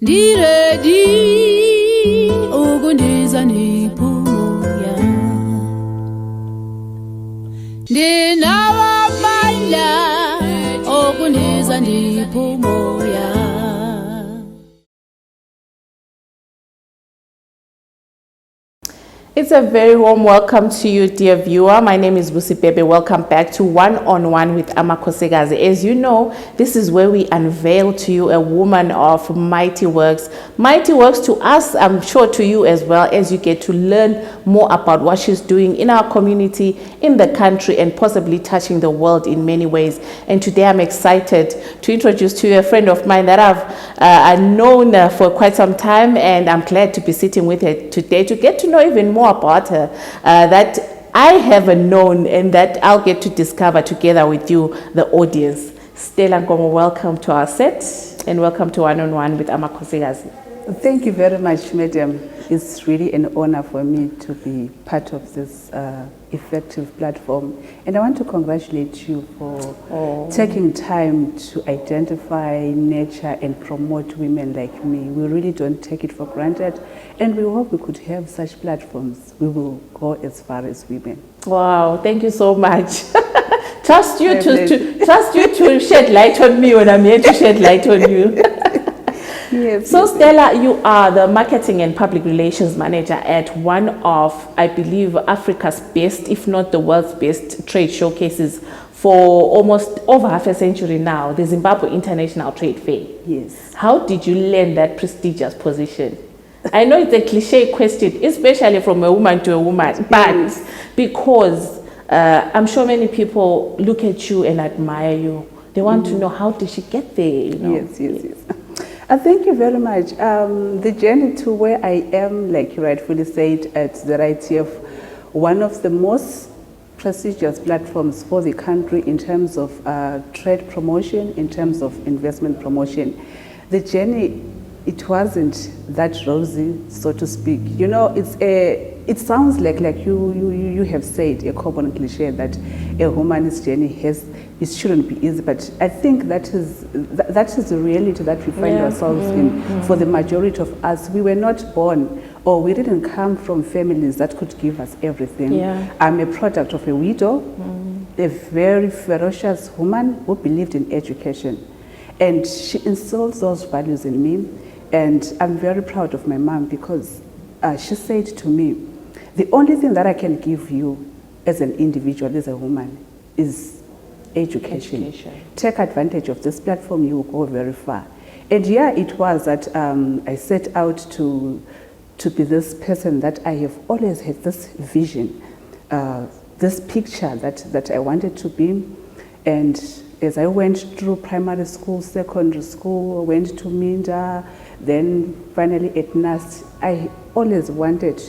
Ndiredi ukundiza niphumoya Ndinawamandla ukundiza niphumoya It's a very warm welcome to you, dear viewer. My name is Busi Bebe. Welcome back to One on One with Amakosegazi. As you know, this is where we unveil to you a woman of mighty works. Mighty works to us, I'm sure to you as well, as you get to learn more about what she's doing in our community, in the country, and possibly touching the world in many ways. And today I'm excited to introduce to you a friend of mine that I've known for quite some time, and I'm glad to be sitting with her today to get to know even more about her that I haven't known and that I'll get to discover together with you, the audience. Stella Nkomo, welcome to our set and welcome to One on One with Amakosegazi. Thank you very much, madam. It's really an honor for me to be part of this effective platform. And I want to congratulate you for taking time to identify, nurture, and promote women like me. We really don't take it for granted. And we hope we could have such platforms. We will go as far as women. Wow, thank you so much. Trust you to shed light on me when I'm here to shed light on you. Yes, so Stella, you are the marketing and public relations manager at one of, I believe, Africa's best, if not the world's best, trade showcases for almost over half a century now, the Zimbabwe International Trade Fair. Yes. How did you land that prestigious position? I know it's a cliche question, especially from a woman to a woman, but because I'm sure many people look at you and admire you. They want to know, how did she get there? You know? Yes. Thank you very much. The journey to where I am, like you rightfully said, at the ZITF, one of the most prestigious platforms for the country in terms of trade promotion, in terms of investment promotion. The journey, it wasn't that rosy, so to speak. You know, it sounds like you have said, a common cliche that a woman's journey it shouldn't be easy, but I think that is the reality that we find ourselves in. For the majority of us, we were not born, or we didn't come from families that could give us everything. I'm a product of a widow, a very ferocious woman who believed in education, and she instills those values in me. And I'm very proud of my mom because she said to me, the only thing that I can give you as an individual, as a woman, is education. Take advantage of this platform, you will go very far. And yeah, it was that I set out to be this person that I have always had this vision, this picture that I wanted to be. And as I went through primary school, secondary school, went to Minda, then finally at NAST, I always wanted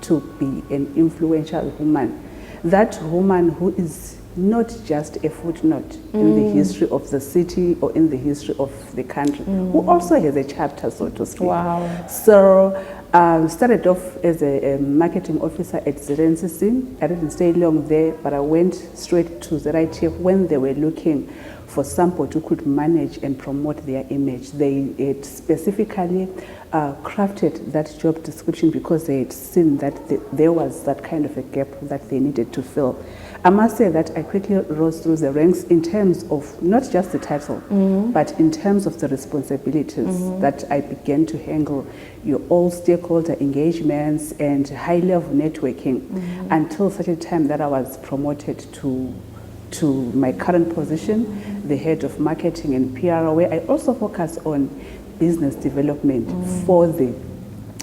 to be an influential woman. That woman who is not just a footnote in the history of the city or in the history of the country, who also has a chapter, so to speak. Wow. So started off as a marketing officer at ZNCC. I didn't stay long there, but I went straight to the ZITF when they were looking for somebody who could manage and promote their image. They had specifically crafted that job description because they had seen that there was that kind of a gap that they needed to fill. I must say that I quickly rose through the ranks in terms of not just the title, but in terms of the responsibilities that I began to handle, your all stakeholder engagements and high-level networking until such a time that I was promoted to my current position, the head of marketing and PR, where I also focus on business development for the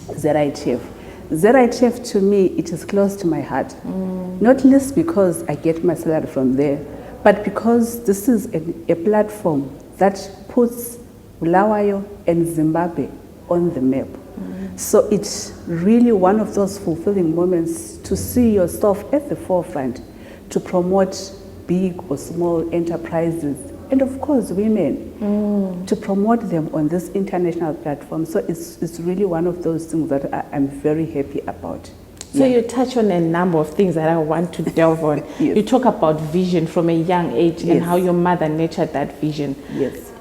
ZITF. ZITF, to me, it is close to my heart, not least because I get my salary from there, but because this is a platform that puts Bulawayo and Zimbabwe on the map. So it's really one of those fulfilling moments to see yourself at the forefront to promote big or small enterprises, and of course women, to promote them on this international platform. So it's really one of those things that I'm very happy about. So you touch on a number of things that I want to delve on. You talk about vision from a young age and how your mother nurtured that vision.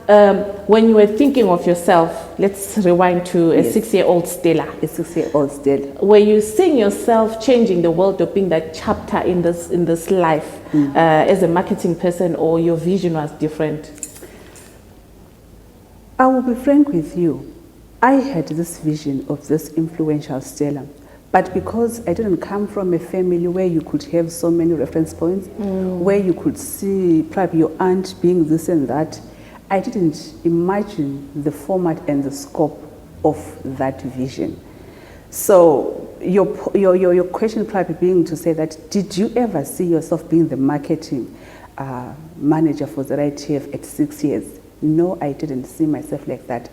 When you were thinking of yourself, let's rewind to a 6-year-old Stella. A 6-year-old Stella. Were you seeing yourself changing the world or being that chapter in this life as a marketing person, or your vision was different? I will be frank with you. I had this vision of this influential Stella, but because I didn't come from a family where you could have so many reference points, where you could see probably your aunt being this and that, I didn't imagine the format and the scope of that vision. So your question probably being to say that, did you ever see yourself being the marketing manager for the ZITF at 6 years? No, I didn't see myself like that.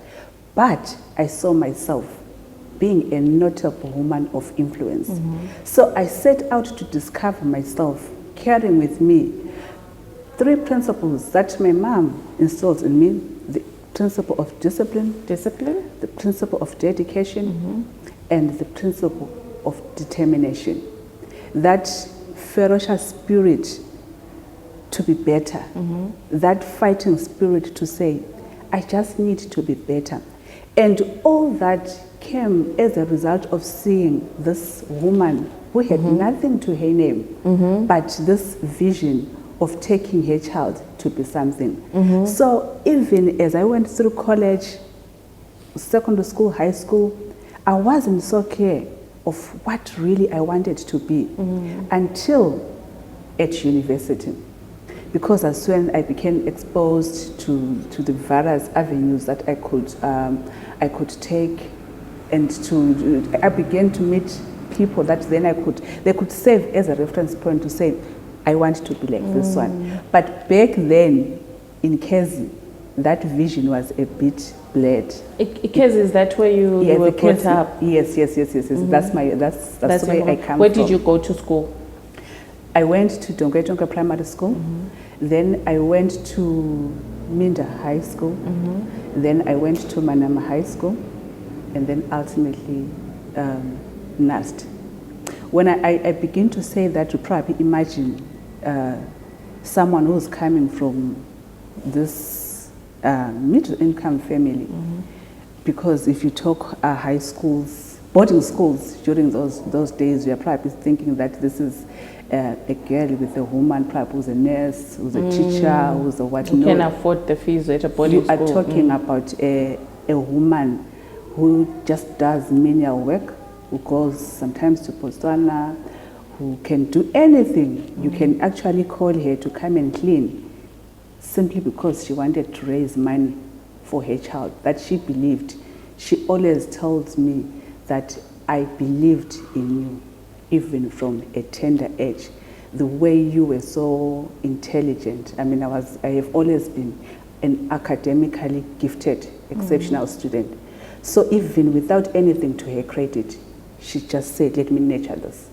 But I saw myself being a notable woman of influence. So I set out to discover myself, carrying with me 3 principles that my mom instilled in me: the principle of discipline, the principle of dedication, and the principle of determination. That ferocious spirit to be better, that fighting spirit to say, I just need to be better. And all that came as a result of seeing this woman who had nothing to her name, but this vision of taking her child to be something. So even as I went through college, secondary school, high school, I wasn't so clear of what really I wanted to be until at university. Because that's when I became exposed to the various avenues that I could take, and I began to meet people that then they could serve as a reference point to say, I want to be like this one. But back then, in Kezi, that vision was a bit blurred. Kezi, is that where you were brought up? Yes. That's where I come from. Where did you go to school? I went to Dongwe Primary School. Then I went to Minda High School. Then I went to Manama High School. And then ultimately NAST. When I begin to say that, you probably imagine someone who's coming from this middle-income family. Because if you talk high schools, boarding schools during those days, you're probably thinking that this is a girl with a woman, perhaps who's a nurse, who's a teacher, who's a what. Who can afford the fees at a boarding school. You are talking about a woman who just does menial work, who goes sometimes to Botswana, who can do anything. You can actually call her to come and clean, simply because she wanted to raise money for her child that she believed. She always told me that I believed in you, even from a tender age. The way you were so intelligent. I mean, I have always been an academically gifted, exceptional student. So even without anything to her credit, she just said, let me nurture this.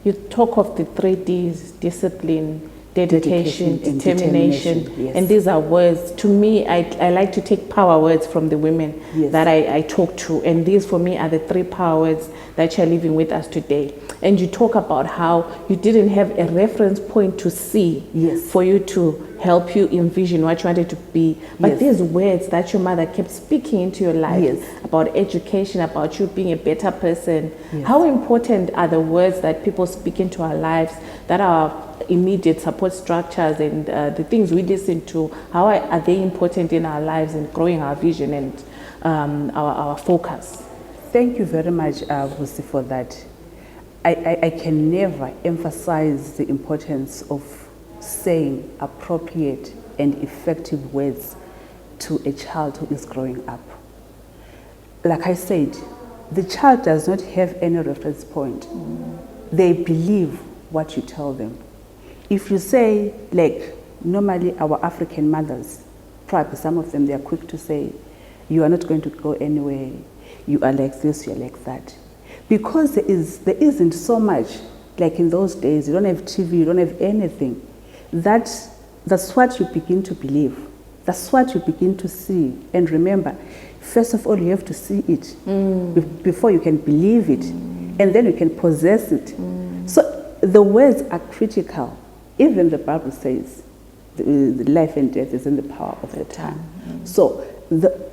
You talk of the 3 Ds: discipline, dedication, determination. Yes. And these are words. To me, I like to take power words from the women that I talk to. And these for me are the 3 power words that you're living with us today. And you talk about how you didn't have a reference point to see for you to help you envision what you wanted to be. But these words that your mother kept speaking into your life about education, about you being a better person. How important are the words that people speak into our lives, that are immediate support structures, and the things we listen to? How are they important in our lives and growing our vision and our focus? Thank you very much, Vusi, for that. I can never emphasize the importance of saying appropriate and effective words to a child who is growing up. Like I said, the child does not have any reference point. They believe what you tell them. If you say, like normally our African mothers, probably some of them, they are quick to say, you are not going to go anywhere, you are like this, you are like that. Because there isn't so much, like in those days, you don't have TV, you don't have anything. That's what you begin to believe. That's what you begin to see. And remember, first of all, you have to see it before you can believe it. And then you can possess it. So the words are critical. Even the Bible says, the life and death is in the power of the tongue. So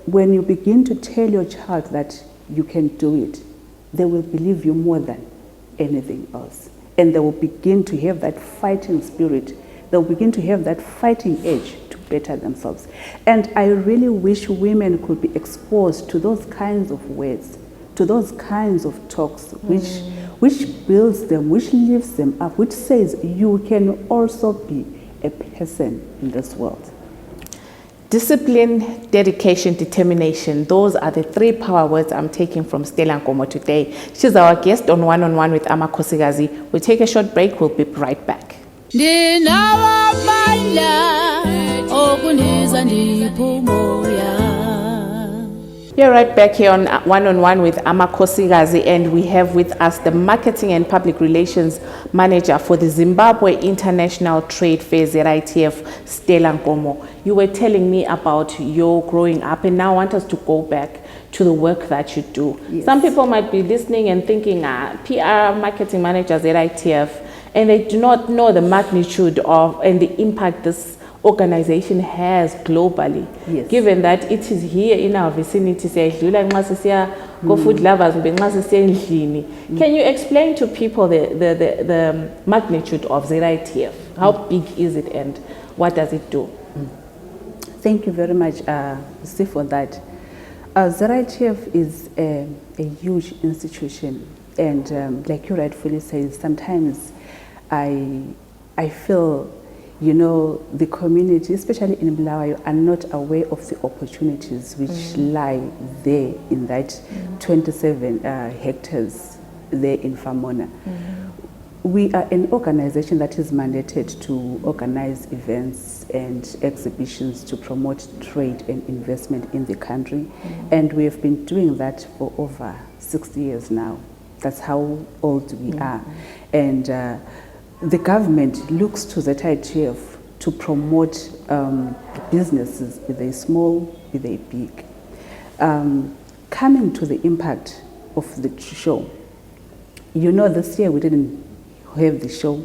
when you begin to tell your child that you can do it, they will believe you more than anything else. And they will begin to have that fighting spirit. They'll begin to have that fighting edge to better themselves. And I really wish women could be exposed to those kinds of words, to those kinds of talks, which builds them, which lifts them up, which says you can also be a person in this world. Discipline, dedication, determination. Those are the 3 power words I'm taking from Stella Nkomo today. She's our guest on One-on-One with Amakhosegazi. We'll take a short break. We'll be right back. We're right back here on One-on-One with Amakhosegazi, and we have with us the Marketing and Public Relations Manager for the Zimbabwe International Trade Fair, ZITF, Stella Nkomo. You were telling me about your growing up, and now I want us to go back to the work that you do. Yes. Some people might be listening and thinking, PR marketing manager, ZITF, and they do not know the magnitude of and the impact this organization has globally. Yes. Given that it is here in our vicinity, food lovers, can you explain to people the magnitude of ZITF? How big is it and what does it do? Thank you very much, Steve, for that. ZITF is a huge institution, and like you rightfully say, sometimes I feel, you know, the community, especially in Bulawayo, are not aware of the opportunities which lie there in that 27 hectares there in Famona. We are an organization that is mandated to organize events and exhibitions to promote trade and investment in the country. And we have been doing that for over 60 years now. That's how old we are. And the government looks to the ZITF to promote businesses, be they small, be they big. Coming to the impact of the show, you know, this year we didn't have the show.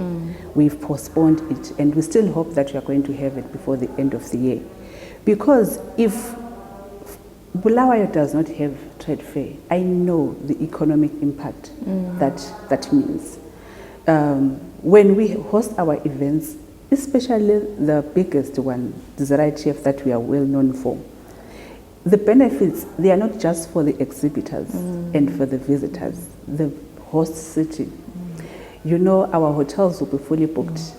We've postponed it, and we still hope that we are going to have it before the end of the year. Because if Bulawayo does not have trade fair, I know the economic impact that means. When we host our events, especially the biggest one, the ZITF that we are well known for, the benefits, they are not just for the exhibitors and for the visitors, the host city. You know, our hotels will be fully booked.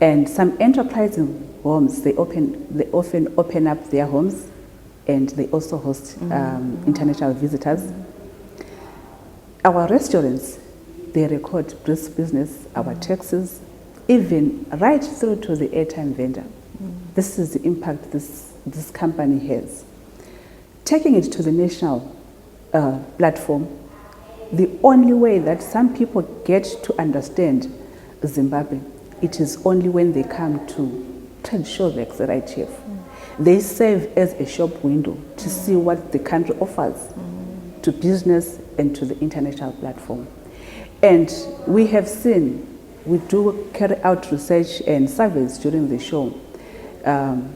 And some enterprising homes, they often open up their homes, and they also host international visitors. Our restaurants, they record brisk business, our taxes, even right through to the airtime vendor. This is the impact this company has. Taking it to the national platform, the only way that some people get to understand Zimbabwe, it is only when they come to trade shows like the ZITF. They serve as a shop window to see what the country offers to business and to the international platform. And we have seen, we do carry out research and surveys during the show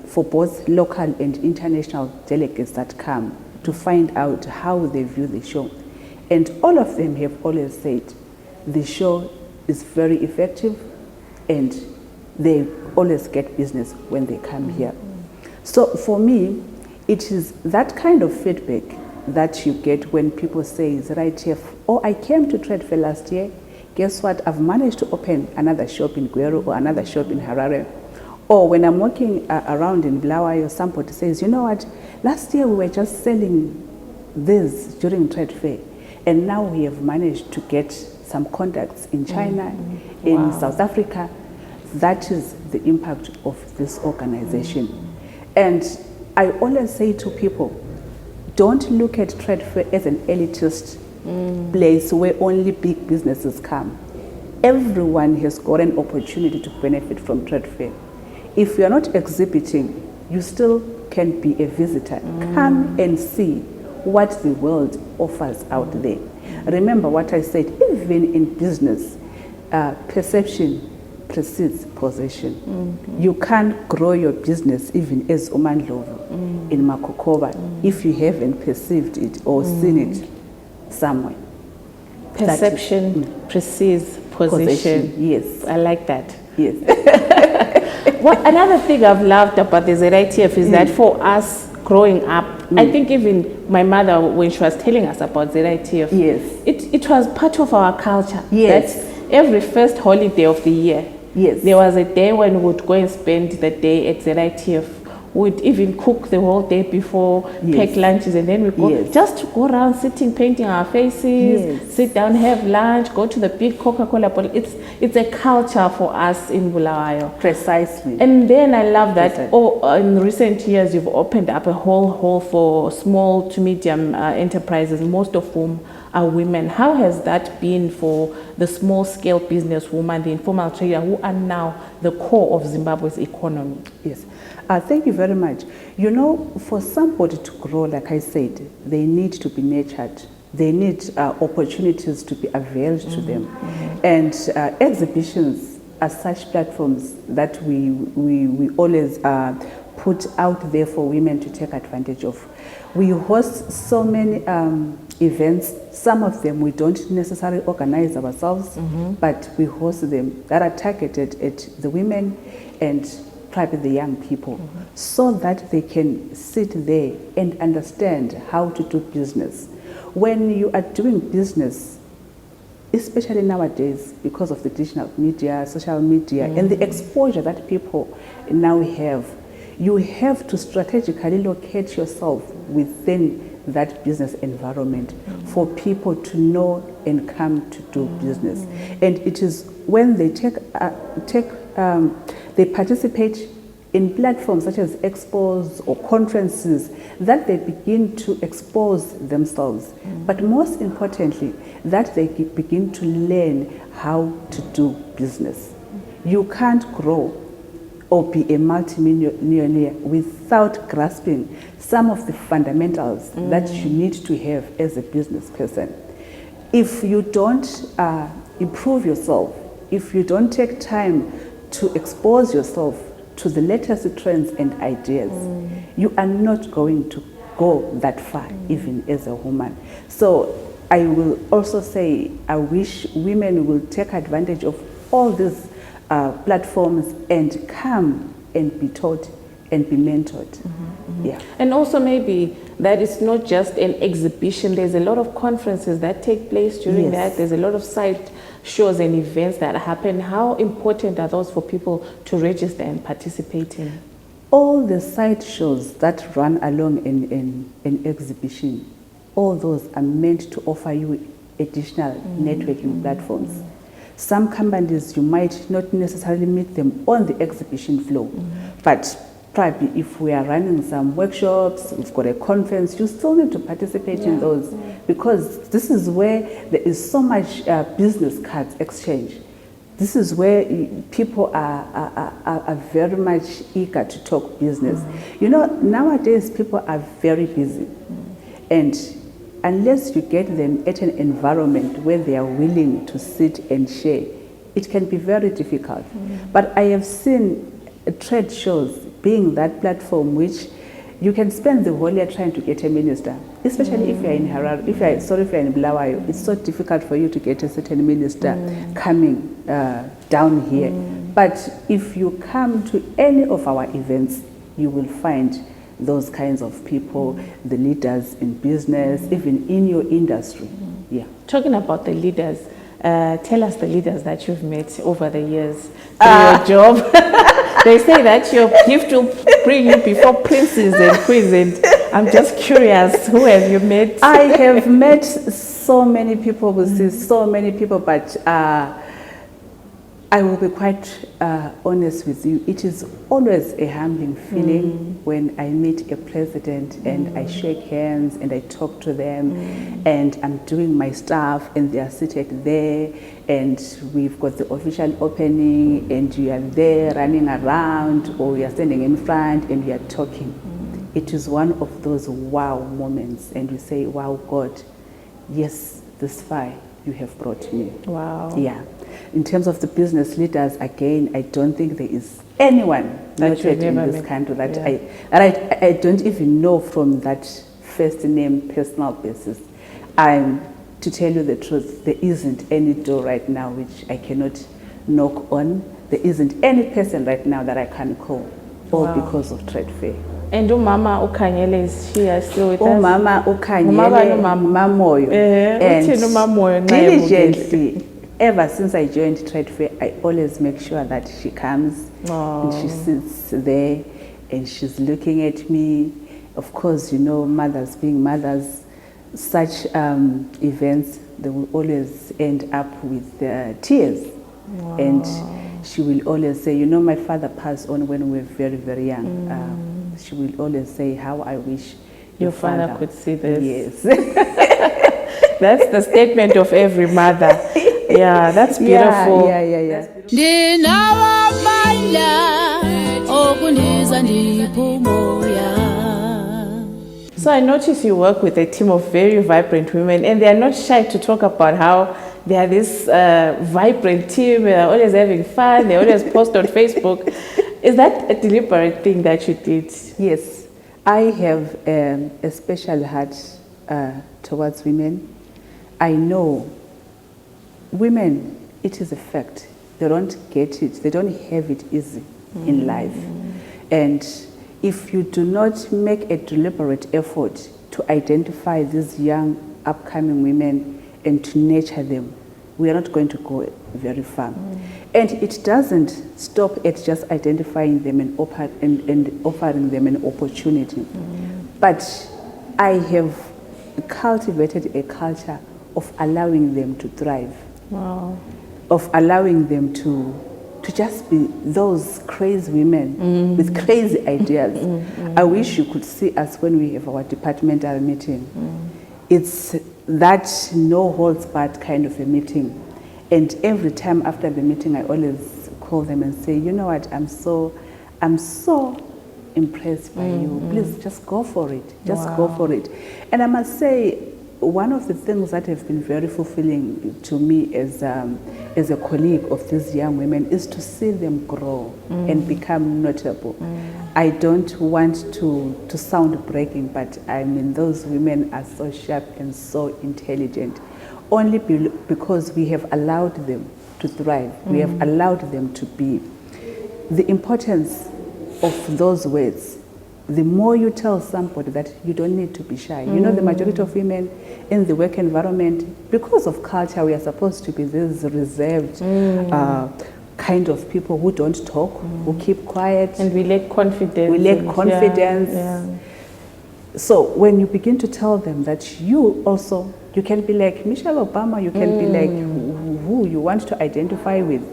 for both local and international delegates that come to find out how they view the show. And all of them have always said the show is very effective and they always get business when they come here. So for me, it is that kind of feedback that you get when people say, ZITF, oh, I came to Trade Fair last year. Guess what? I've managed to open another shop in Gweru or another shop in Harare. Or when I'm walking around in Bulawayo, somebody says, you know what? Last year we were just selling this during Trade Fair. And now we have managed to get some contacts in China, in South Africa. That is the impact of this organization. And I always say to people, don't look at Trade Fair as an elitist place where only big businesses come. Everyone has got an opportunity to benefit from Trade Fair. If you are not exhibiting, you still can be a visitor. Come and see what the world offers out there. Remember what I said, even in business, perception precedes possession. You can't grow your business even as Umandlovu in Makokoba if you haven't perceived it or seen it somewhere. Perception precedes possession. Yes. I like that. Yes. Another thing I've loved about the ZITF is that for us growing up, I think even my mother, when she was telling us about ZITF, Yes. it was part of our culture. Yes. That every first holiday of the year, Yes. there was a day when we would go and spend the day at ZITF. We'd even cook the whole day before, pack lunches, and then we go just to go around sitting, painting our faces, sit down, have lunch, go to the big Coca-Cola bottle. It's a culture for us in Bulawayo. Precisely. And then I love that in recent years you've opened up a whole hall for small to medium enterprises, most of whom are women. How has that been for the small scale business woman, the informal trader, who are now the core of Zimbabwe's economy? Yes. Thank you very much. You know, for somebody to grow, like I said, they need to be nurtured. They need opportunities to be availed to them. And exhibitions are such platforms that we always put out there for women to take advantage of. We host so many events. Some of them we don't necessarily organize ourselves, but we host them that are targeted at the women and probably the young people, so that they can sit there and understand how to do business. When you are doing business, especially nowadays, because of the digital media, social media, and the exposure that people now have, you have to strategically locate yourself within that business environment for people to know and come to do business. And it is when they they participate in platforms such as expos or conferences that they begin to expose themselves. But most importantly, that they begin to learn how to do business. You can't grow or be a multimillionaire without grasping some of the fundamentals that you need to have as a business person. If you don't improve yourself, if you don't take time to expose yourself to the latest trends and ideas, you are not going to go that far, even as a woman. So I will also say, I wish women will take advantage of all these platforms and come and be taught and be mentored. Yeah. And also maybe that it's not just an exhibition. There's a lot of conferences that take place during that. There's a lot of side shows and events that happen. How important are those for people to register and participate in? All the side shows that run along in an exhibition, all those are meant to offer you additional networking platforms. Some companies, you might not necessarily meet them on the exhibition floor, but probably if we are running some workshops, we've got a conference, you still need to participate in those, because this is where there is so much business cards exchange. This is where people are very much eager to talk business. You know, nowadays people are very busy, and unless you get them at an environment where they are willing to sit and share, it can be very difficult. But I have seen trade shows being that platform which you can spend the whole year trying to get a minister, especially if you're in Harare, if you're in Bulawayo. It's so difficult for you to get a certain minister coming down here. But if you come to any of our events, you will find those kinds of people, the leaders in business, even in your industry. Yeah. Talking about the leaders, tell us the leaders that you've met over the years through your job. They say that your gift will bring you before princes and queens, and I'm just curious, who have you met? I have met so many people, so many people, but I will be quite honest with you. It is always a humbling feeling when I meet a president and I shake hands and I talk to them and I'm doing my stuff and they are seated there and we've got the official opening and you are there running around or you are standing in front and you are talking. It is one of those wow moments and you say, wow, God, yes, this fire you have brought me. Wow. Yeah. In terms of the business leaders, again, I don't think there is anyone noted in this country that I don't even know from that first name personal basis. To tell you the truth, there isn't any door right now which I cannot knock on. There isn't any person right now that I can call, all because of trade fair. And Mama Ukanyele, is she still with us? Mama Ukanyele, Mamoyo. And diligently, ever since I joined trade fair, I always make sure that she comes and she sits there and she's looking at me. Of course, you know, mothers being mothers, such events, they will always end up with tears. Wow. And she will always say, you know, my father passed on when we were very, very young. She will always say, how I wish your father could see this. Yes. That's the statement of every mother. Yeah, that's beautiful. Yeah. So I notice you work with a team of very vibrant women, and they are not shy to talk about how they are this vibrant team. They're always having fun. They always post on Facebook. Is that a deliberate thing that you did? Yes, I have a special heart towards women. I know women, it is a fact. They don't get it. They don't have it easy in life. And if you do not make a deliberate effort to identify these young upcoming women and to nurture them, we are not going to go very far. And it doesn't stop at just identifying them and offering them an opportunity. But I have cultivated a culture of allowing them to thrive. Wow. Of allowing them to just be those crazy women with crazy ideas. I wish you could see us when we have our departmental meeting. It's that no holds barred kind of a meeting. And every time after the meeting, I always call them and say, you know what, I'm so impressed by you. Please just go for it. Just go for it. And I must say, one of the things that have been very fulfilling to me as a colleague of these young women is to see them grow and become notable. I don't want to sound bragging, but I mean, those women are so sharp and so intelligent, only because we have allowed them to thrive. We have allowed them to be. The importance of those words, the more you tell somebody that you don't need to be shy. You know, the majority of women in the work environment, because of culture, we are supposed to be this reserved kind of people who don't talk, who keep quiet. And we lack confidence. We lack confidence. So when you begin to tell them that you can be like Michelle Obama, you can be like who you want to identify with.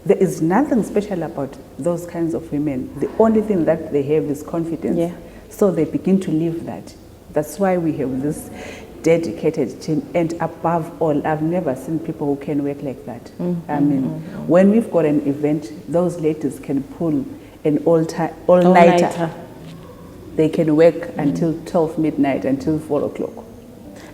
There is nothing special about those kinds of women. The only thing that they have is confidence. Yeah. So they begin to live that. That's why we have this dedicated team. And above all, I've never seen people who can work like that. I mean, when we've got an event, those ladies can pull an all-nighter. They can work until 12 midnight, until 4 o'clock.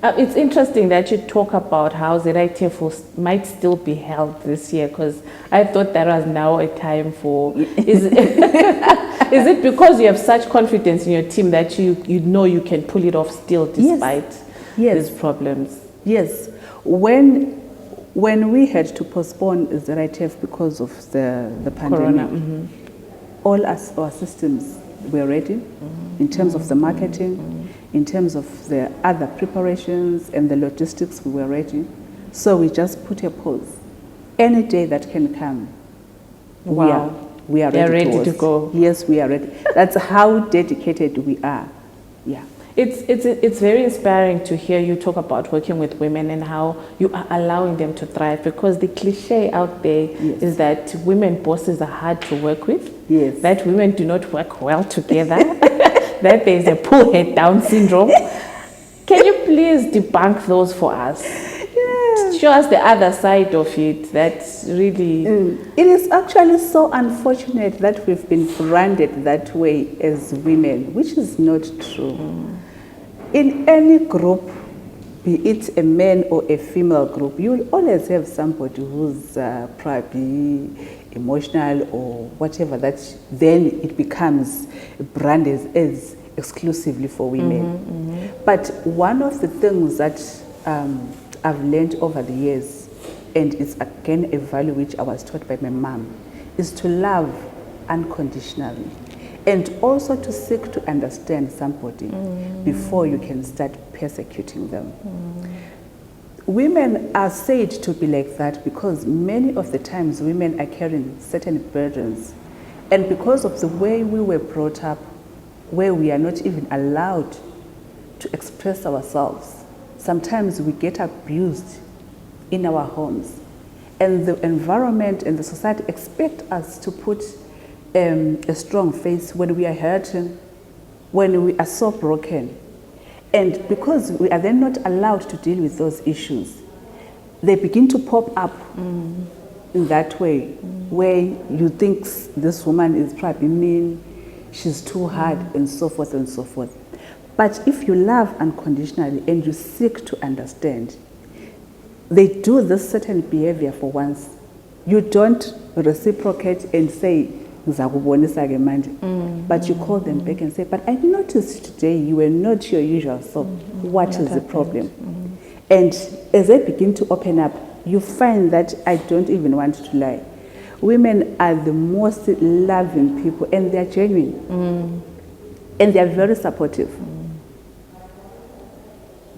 It's interesting that you talk about how ZITF might still be held this year, because I thought that was now a time for... Is it because you have such confidence in your team that you know you can pull it off still despite these problems? Yes. When we had to postpone ZITF because of the pandemic, all our systems were ready in terms of the marketing, in terms of the other preparations and the logistics, we were ready. So we just put a pause. Any day that can come, we are ready to go. Yes, we are ready. That's how dedicated we are. Yeah. It's very inspiring to hear you talk about working with women and how you are allowing them to thrive, because the cliche out there is that women bosses are hard to work with, that women do not work well together, that there's a pull head down syndrome. Can you please debunk those for us? Show us the other side of it. That's really... It is actually so unfortunate that we've been branded that way as women, which is not true. In any group, be it a man or a female group, you'll always have somebody who's probably emotional or whatever, that then it becomes branded as exclusively for women. But one of the things that I've learned over the years, and it's again a value which I was taught by my mom, is to love unconditionally, and also to seek to understand somebody before you can start persecuting them. Women are said to be like that because many of the times women are carrying certain burdens, and because of the way we were brought up, where we are not even allowed to express ourselves, sometimes we get abused in our homes, and the environment and the society expect us to put a strong face when we are hurting, when we are so broken. And because we are then not allowed to deal with those issues, they begin to pop up in that way, where you think this woman is probably mean, she's too hard, and so forth and so forth. But if you love unconditionally and you seek to understand, they do this certain behavior for once. You don't reciprocate and say, but you call them back and say, but I noticed today you were not your usual self. What is the problem? And as they begin to open up, you find that I don't even want to lie. Women are the most loving people, and they're genuine. And they're very supportive.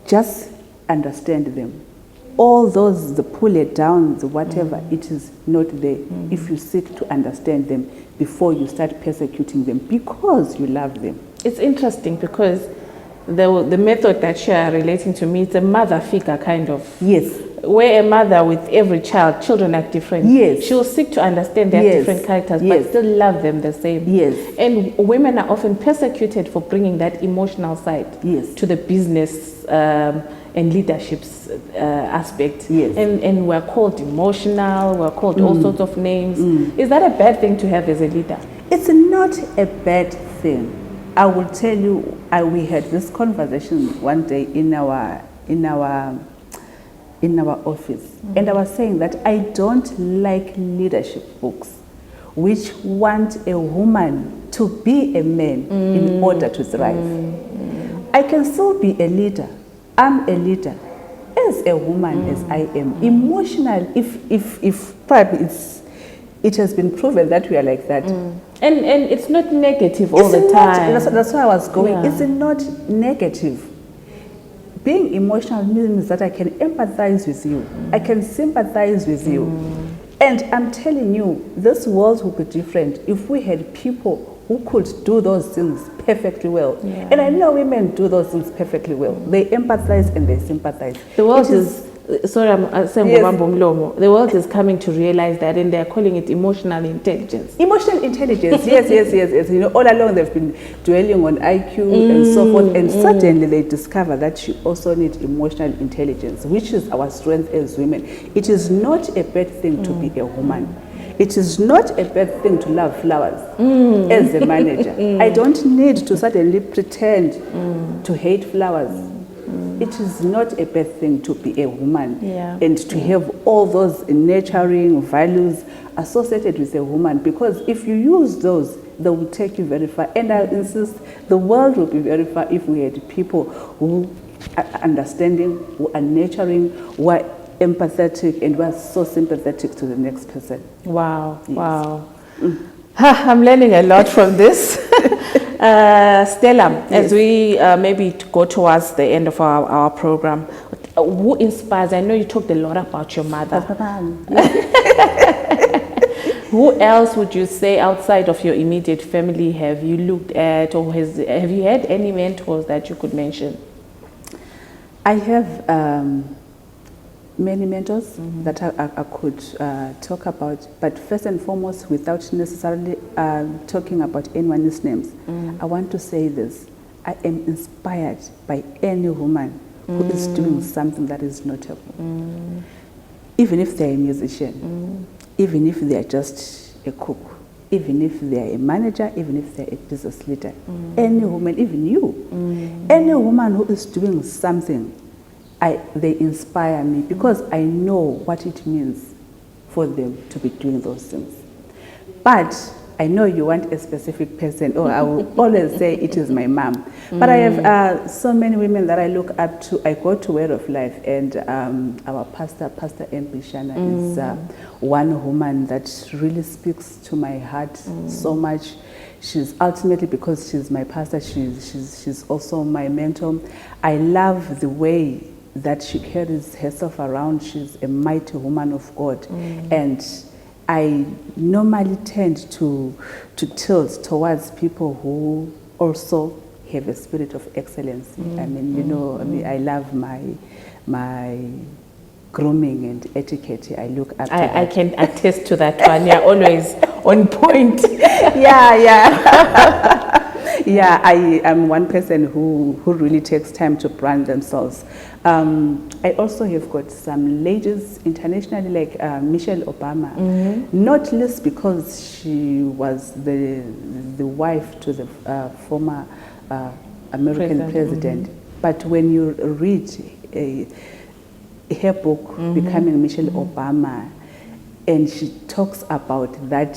Just understand them. All those, the pull it down, the whatever, it is not there if you seek to understand them before you start persecuting them, because you love them. It's interesting because the method that you are relating to me, it's a mother figure kind of. Yes. Where a mother with every child, children are different. Yes. She'll seek to understand their different characters, but still love them the same. Yes. And women are often persecuted for bringing that emotional side to the business and leadership's aspect. Yes. And we're called emotional, we're called all sorts of names. Is that a bad thing to have as a leader? It's not a bad thing. I will tell you, we had this conversation one day in our office, and I was saying that I don't like leadership books which want a woman to be a man in order to thrive. I can still be a leader. I'm a leader as a woman as I am. Emotional, if probably it has been proven that we are like that. And it's not negative all the time. That's why I was going. It's not negative. Being emotional means that I can empathize with you. I can sympathize with you. And I'm telling you, this world would be different if we had people who could do those things perfectly well. And I know women do those things perfectly well. They empathize and they sympathize. The world is sorry, I'm saying the world is coming to realize that, and they're calling it emotional intelligence. Emotional intelligence, yes. You know, all along they've been dwelling on IQ and so forth, and suddenly they discover that you also need emotional intelligence, which is our strength as women. It is not a bad thing to be a woman. It is not a bad thing to love flowers as a manager. I don't need to suddenly pretend to hate flowers. It is not a bad thing to be a woman and to have all those nurturing values associated with a woman, because if you use those, they will take you very far. And I insist, the world will be very far if we had people who are understanding, who are nurturing, who are empathetic, and who are so sympathetic to the next person. Wow, wow. I'm learning a lot from this. Stella, as we maybe go towards the end of our program, who inspires? I know you talked a lot about your mother. Who else would you say outside of your immediate family have you looked at, or have you had any mentors that you could mention? I have many mentors that I could talk about, but first and foremost, without necessarily talking about anyone's names, I want to say this: I am inspired by any woman who is doing something that is notable, even if they're a musician, even if they're just a cook, even if they're a manager, even if they're a business leader. Any woman, even you, any woman who is doing something, they inspire me because I know what it means for them to be doing those things. But I know you want a specific person, or I will always say it is my mom. But I have so many women that I look up to. I go to Word of Life, and our pastor, Pastor M. Bishana, is one woman that really speaks to my heart so much. She's ultimately, because she's my pastor, she's also my mentor. I love the way that she carries herself around. She's a mighty woman of God. And I normally tend to tilt towards people who also have a spirit of excellence. I mean, you know, I mean, I love my grooming and etiquette. I look up to that. I can attest to that one. You're always on point. Yeah, I am one person who really takes time to brand themselves. I also have got some ladies internationally, like Michelle Obama, not least because she was the wife to the former American president. But when you read her book, Becoming Michelle Obama, and she talks about that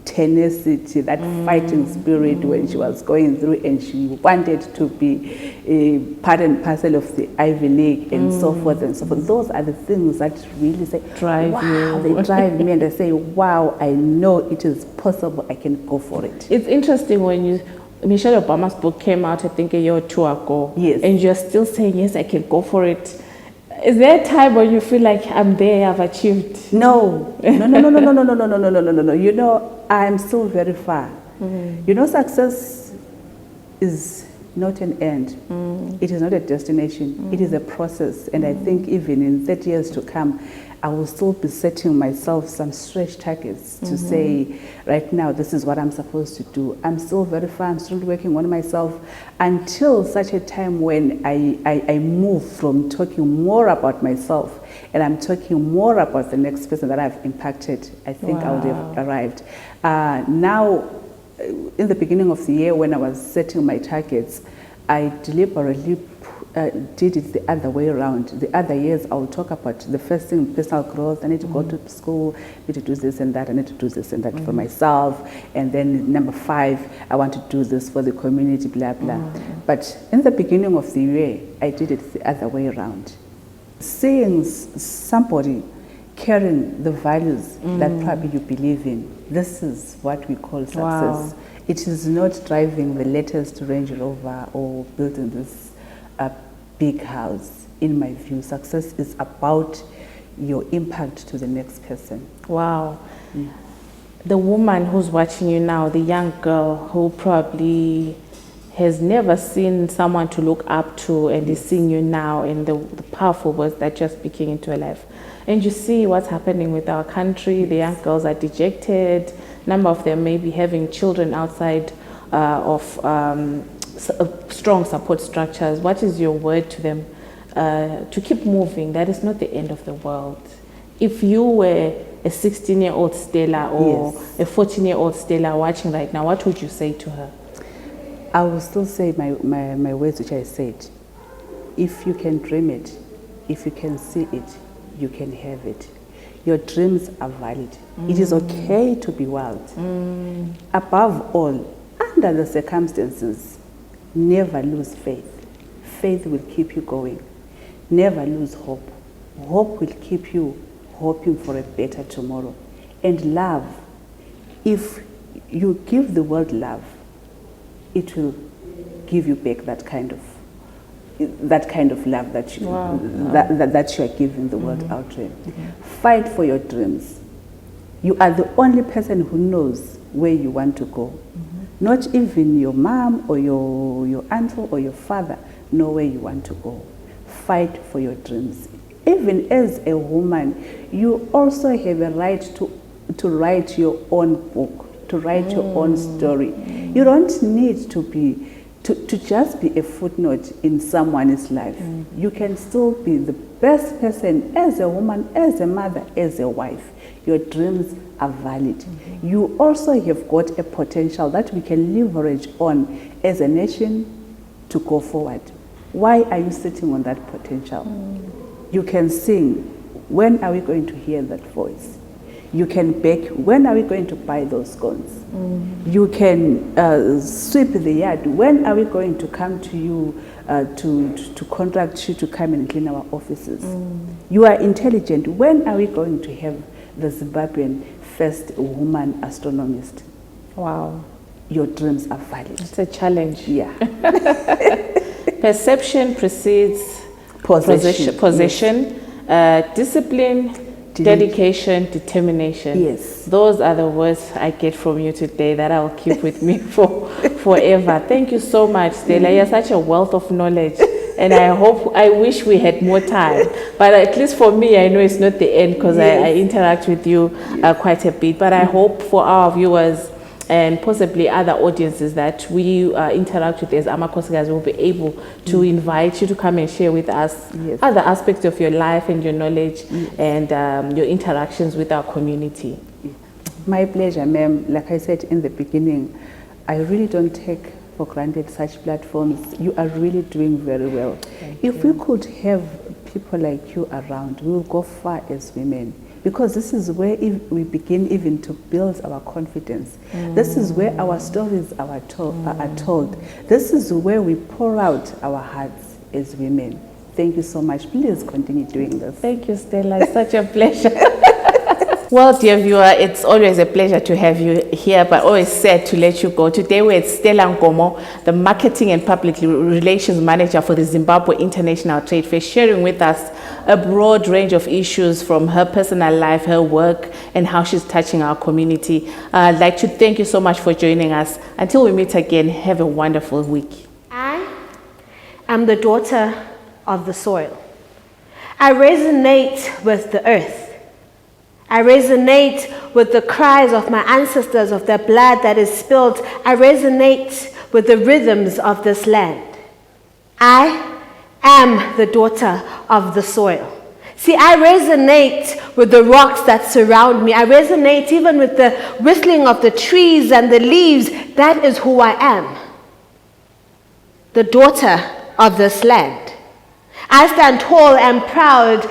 tenacity, that fighting spirit when she was going through, and she wanted to be a part and parcel of the Ivy League and so forth and so forth. Those are the things that really say, drive wow, you. they drive me, and they say, wow, I know it is possible, I can go for it. It's interesting when Michelle Obama's book came out, I think a year or two ago. Yes. And you're still saying, yes, I can go for it. Is there a time when you feel like I'm there, I've achieved? No. You know, I'm still very far. You know, success is not an end. It is not a destination. It is a process. And I think even in 30 years to come, I will still be setting myself some stretch targets to say, right now, this is what I'm supposed to do. I'm still very far. I'm still working on myself until such a time when I move from talking more about myself and I'm talking more about the next person that I've impacted. I think I would have arrived. Now, in the beginning of the year, when I was setting my targets, I deliberately did it the other way around. The other years, I will talk about the first thing, personal growth. I need to go to school, I need to do this and that, I need to do this and that for myself. And then number 5, I want to do this for the community, blah, blah. But in the beginning of the year, I did it the other way around. Seeing somebody carrying the values that probably you believe in, this is what we call success. Wow. It is not driving the latest Range Rover or building this big house. In my view, success is about your impact to the next person. Wow. The woman who's watching you now, the young girl who probably has never seen someone to look up to and is seeing you now and the powerful words that you're speaking into her life. And you see what's happening with our country. The young girls are dejected. A number of them may be having children outside of strong support structures. What is your word to them to keep moving? That is not the end of the world. If you were a 16-year-old Stella or a 14-year-old Stella watching right now, what would you say to her? I will still say my words which I said. If you can dream it, if you can see it, you can have it. Your dreams are valid. It is okay to be wild. Above all, under the circumstances, never lose faith. Faith will keep you going. Never lose hope. Hope will keep you hoping for a better tomorrow. And love, if you give the world love, it will give you back that kind of love that you, that you are giving the world out there. Fight for your dreams. You are the only person who knows where you want to go. Not even your mom or your uncle or your father know where you want to go. Fight for your dreams. Even as a woman, you also have a right to write your own book, to write your own story. You don't need to just be a footnote in someone's life. You can still be the best person as a woman, as a mother, as a wife. Your dreams are valid. You also have got a potential that we can leverage on as a nation to go forward. Why are you sitting on that potential? You can sing. When are we going to hear that voice? You can bake. When are we going to buy those scones? You can sweep the yard. When are we going to come to you to contract you to come and clean our offices? You are intelligent. When are we going to have the Zimbabwean first woman astronomist? Wow. Your dreams are valid. It's a challenge. Yeah. Perception precedes possession, discipline, dedication, determination. Yes. Those are the words I get from you today that I'll keep with me for forever. Thank you so much, Stella. You're such a wealth of knowledge. And I wish we had more time. But at least for me, I know it's not the end because I interact with you quite a bit. But I hope for our viewers and possibly other audiences that we interact with as Amakhosikazi will be able to invite you to come and share with us other aspects of your life and your knowledge and your interactions with our community. My pleasure, ma'am. Like I said in the beginning, I really don't take for granted such platforms. You are really doing very well. If we could have people like you around, we will go far as women. Because this is where we begin even to build our confidence. This is where our stories are told. This is where we pour out our hearts as women. Thank you so much. Please continue doing this. Thank you, Stella. It's such a pleasure. Well, dear viewer, it's always a pleasure to have you here, but always sad to let you go. Today we're at Stella Nkomo, the Marketing and Public Relations Manager for the Zimbabwe International Trade Fair, sharing with us a broad range of issues from her personal life, her work, and how she's touching our community. I'd like to thank you so much for joining us. Until we meet again, have a wonderful week. I am the daughter of the soil. I resonate with the earth. I resonate with the cries of my ancestors, of their blood that is spilled. I resonate with the rhythms of this land. I am the daughter of the soil. See, I resonate with the rocks that surround me. I resonate even with the whistling of the trees and the leaves. That is who I am. The daughter of this land. I stand tall and proud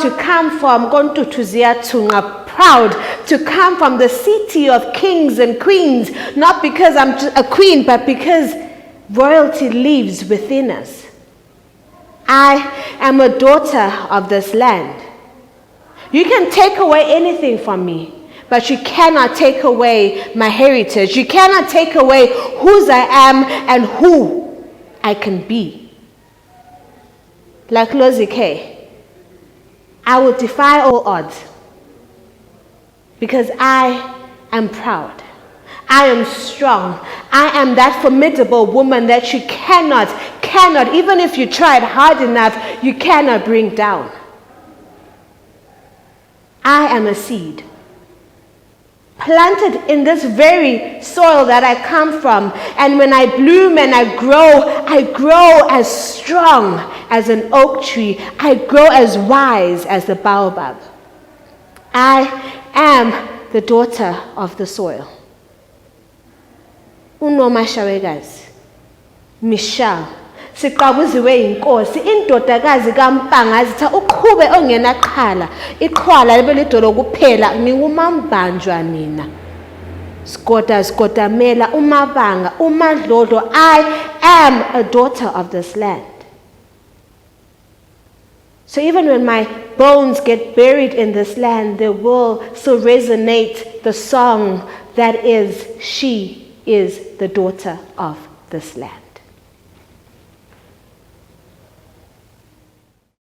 to come from Tunga, proud to come from the city of kings and queens, not because I'm a queen, but because royalty lives within us. I am a daughter of this land. You can take away anything from me, but you cannot take away my heritage. You cannot take away whose I am and who I can be. Like Lozike, I will defy all odds because I am proud. I am strong. I am that formidable woman that you cannot, even if you tried hard enough, you cannot bring down. I am a seed planted in this very soil that I come from. And when I bloom and I grow as strong as an oak tree. I grow as wise as the baobab. I am the daughter of the soil. Unoma Shawekazi, Michelle, siqabuziwe inkosi indodakazi kaMpanga zitha uqhube ongenaqhala iqhwala libe lidolo kuphela ngingumambanjwa mina Skotamela umabanga umadlodlo. I am a daughter of this land. So even when my bones get buried in this land, there will still resonate the song that is, she is the daughter of this land.